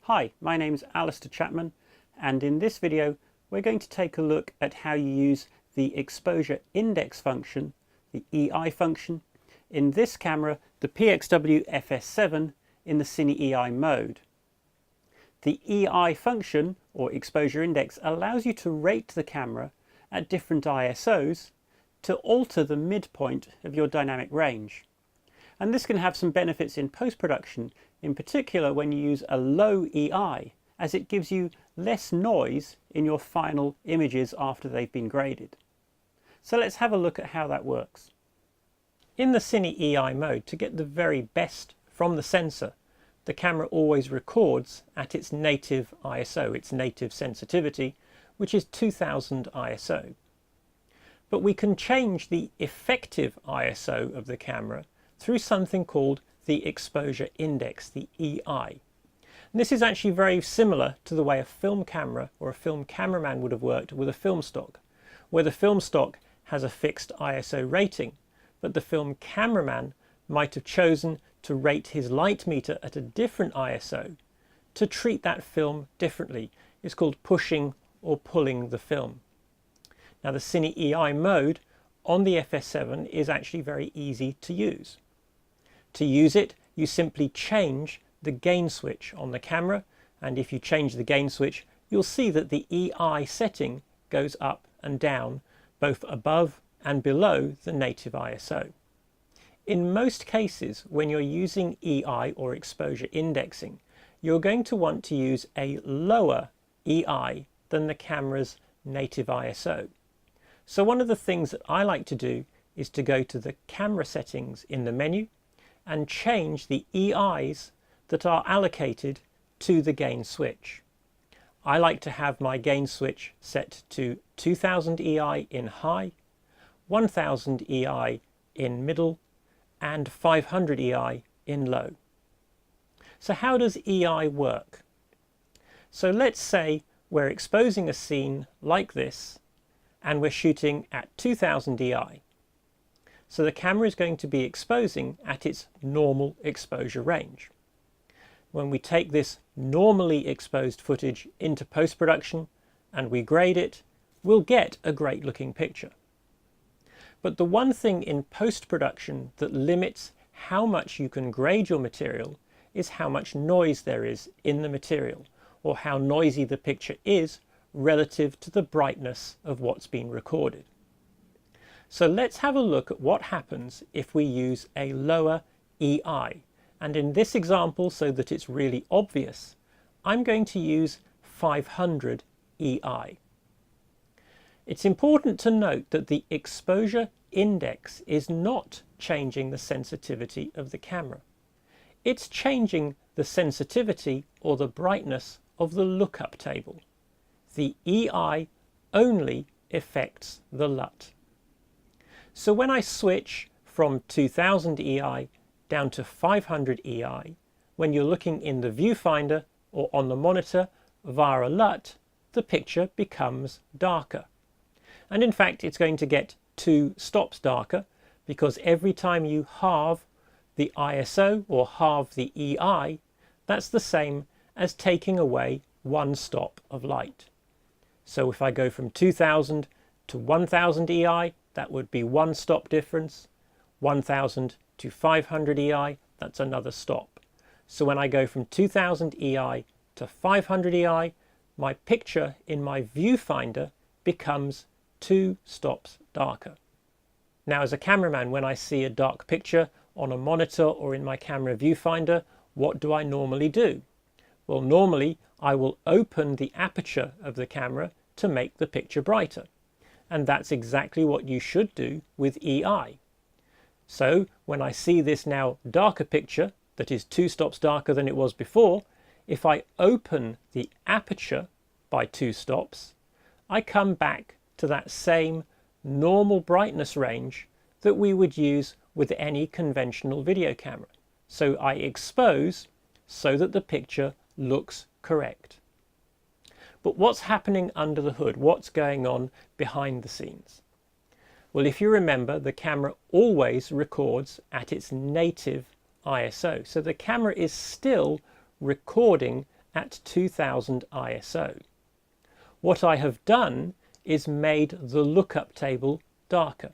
Hi, my name's Alistair Chapman, and in this video we're going to take a look at how you use the exposure index function, the EI function, in this camera, the PXW-FS7 in the Cine EI mode. The EI function, or exposure index, allows you to rate the camera at different ISOs to alter the midpoint of your dynamic range. And this can have some benefits in post-production, in particular when you use a low EI, as it gives you less noise in your final images after they've been graded. So let's have a look at how that works. In the Cine EI mode, to get the very best from the sensor, the camera always records at its native ISO, its native sensitivity, which is 2000 ISO. But we can change the effective ISO of the camera through something called the exposure index, the EI. And this is actually very similar to the way a film camera or a film cameraman would have worked with a film stock, where the film stock has a fixed ISO rating, but the film cameraman might have chosen to rate his light meter at a different ISO to treat that film differently. It's called pushing or pulling the film. Now the Cine EI mode on the FS7 is actually very easy to use. To use it, you simply change the gain switch on the camera, and if you change the gain switch, you'll see that the EI setting goes up and down, both above and below the native ISO. In most cases, when you're using EI or exposure indexing, you're going to want to use a lower EI than the camera's native ISO. So one of the things that I like to do is to go to the camera settings in the menu and change the EIs that are allocated to the gain switch. I like to have my gain switch set to 2000 EI in high, 1000 EI in middle, and 500 EI in low. So how does EI work? So let's say we're exposing a scene like this and we're shooting at 2000 EI. So the camera is going to be exposing at its normal exposure range. When we take this normally exposed footage into post-production and we grade it, we'll get a great looking picture. But the one thing in post-production that limits how much you can grade your material is how much noise there is in the material, or how noisy the picture is relative to the brightness of what's been recorded. So let's have a look at what happens if we use a lower EI. And in this example, so that it's really obvious, I'm going to use 500 EI. It's important to note that the exposure index is not changing the sensitivity of the camera. It's changing the sensitivity or the brightness of the lookup table. The EI only affects the LUT. So when I switch from 2000 EI down to 500 EI, when you're looking in the viewfinder or on the monitor via a LUT, the picture becomes darker. And in fact, it's going to get 2 stops darker, because every time you halve the ISO or halve the EI, that's the same as taking away 1 stop of light. So if I go from 2000 to 1000 EI, that would be 1 stop difference. 1000 to 500 EI, that's another stop. So when I go from 2000 EI to 500 EI, my picture in my viewfinder becomes 2 stops darker. Now as a cameraman, when I see a dark picture on a monitor or in my camera viewfinder, what do I normally do? Well, normally I will open the aperture of the camera to make the picture brighter. And that's exactly what you should do with EI. So when I see this now darker picture that is 2 stops darker than it was before, if I open the aperture by 2 stops, I come back to that same normal brightness range that we would use with any conventional video camera. So I expose so that the picture looks correct. But what's happening under the hood? What's going on behind the scenes? Well, if you remember, the camera always records at its native ISO. So the camera is still recording at 2000 ISO. What I have done is made the lookup table darker.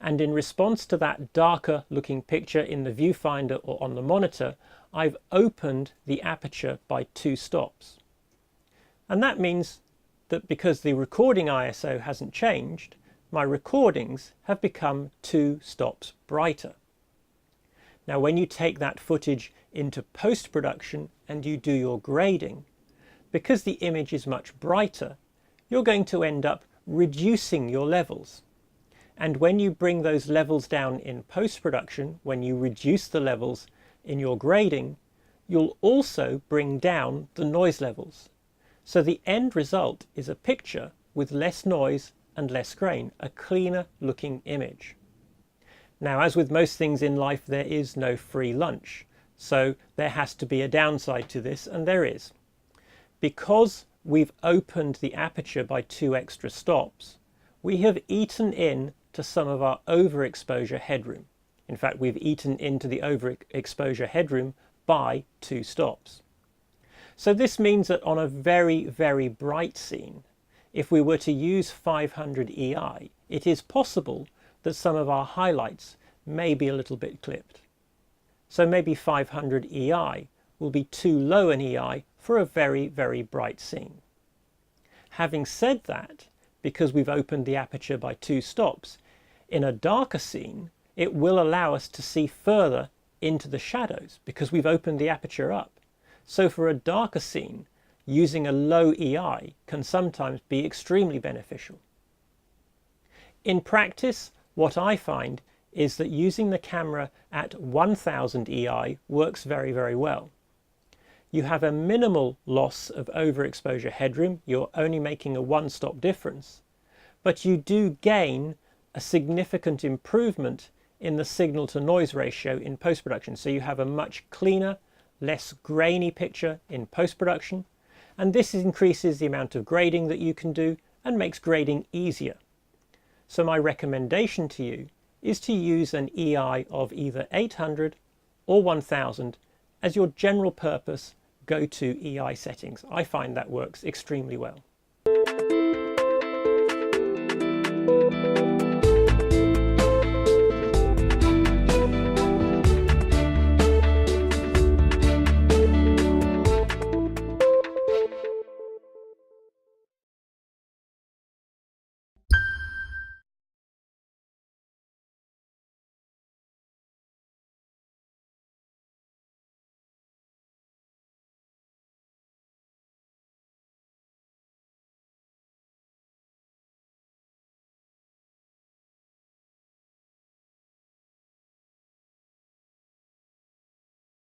And in response to that darker looking picture in the viewfinder or on the monitor, I've opened the aperture by 2 stops. And that means that because the recording ISO hasn't changed, my recordings have become 2 stops brighter. Now when you take that footage into post-production and you do your grading, because the image is much brighter, you're going to end up reducing your levels. And when you bring those levels down in post-production, when you reduce the levels in your grading, you'll also bring down the noise levels. So the end result is a picture with less noise and less grain, a cleaner looking image. Now, as with most things in life, there is no free lunch. So there has to be a downside to this, and there is. Because we've opened the aperture by 2 extra stops, we have eaten in to some of our overexposure headroom. In fact, we've eaten into the overexposure headroom by 2 stops. So this means that on a very, very bright scene, if we were to use 500 EI, it is possible that some of our highlights may be a little bit clipped. So maybe 500 EI will be too low an EI for a very, very bright scene. Having said that, because we've opened the aperture by 2 stops, in a darker scene, it will allow us to see further into the shadows because we've opened the aperture up. So for a darker scene, using a low EI can sometimes be extremely beneficial. In practice, what I find is that using the camera at 1000 EI works very, very well. You have a minimal loss of overexposure headroom, you're only making a 1-stop difference, but you do gain a significant improvement in the signal to noise ratio in post-production. So you have a much cleaner, less grainy picture in post-production, and this increases the amount of grading that you can do and makes grading easier. So my recommendation to you is to use an EI of either 800 or 1000 as your general purpose go-to EI settings. I find that works extremely well.